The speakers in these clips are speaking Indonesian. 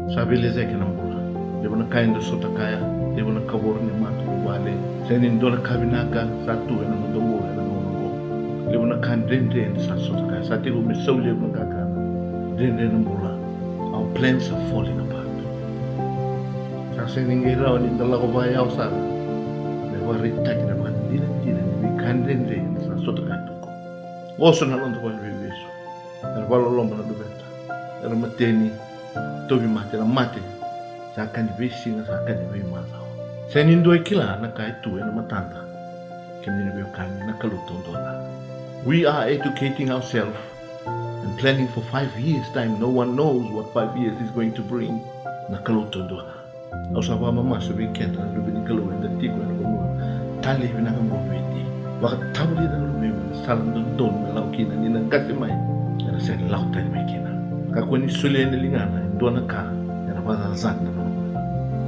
Sabi leze ke nambula. Dia mana kain do sota kaya, dia mana kabur ni matu wale. Senin dola kabinaka satu ena mundomo ena nongo. Dia mana kan dende sa sota kaya. Sati ko misole mana kakana. Dende nambula. Our plans are falling apart. Sa seningira ni dala ko bayau sa. Lewa rita kina man dina ni kan dende sa sota kaya tuko. Oso na londo kwa viveso. Era Loloma na dubeta. Era mateni. Tobi mate na mate sa akan dibesinga sa akan dibe matao. Sa nindoi kila na kahit tuwe na matanda kami na kami nakalutong doon. We are educating ourselves and planning for 5 years time. No one knows what 5 years is going to bring. Nakalutong doon. Au sa mama sa weekend na lubi ni kaluwa na tigo na kumua tali binakang gobeti. Waka tabli na lubi salam doon malaukin na ninang kasimay na sa lautan may kina. Kakuni sulia ni lingana doon ka na napazazan na naman.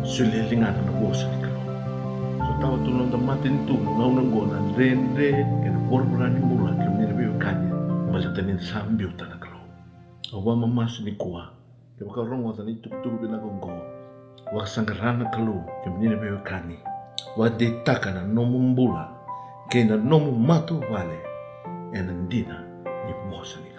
Sulia lingana na bosa ni kalo. So tawa tulong na matin tu na unang gona rende kena borboran ni mula kami na biyo kanya balitanin sa ambiuta na kalo. Awa mamas ni kuwa kaya makarong wata ni tuk-tuk binagonggo wakasanggaran na kalo kami na biyo kanya wadetaka na nomumbula kaya na nomu mato wale ena ndina ni bosa ni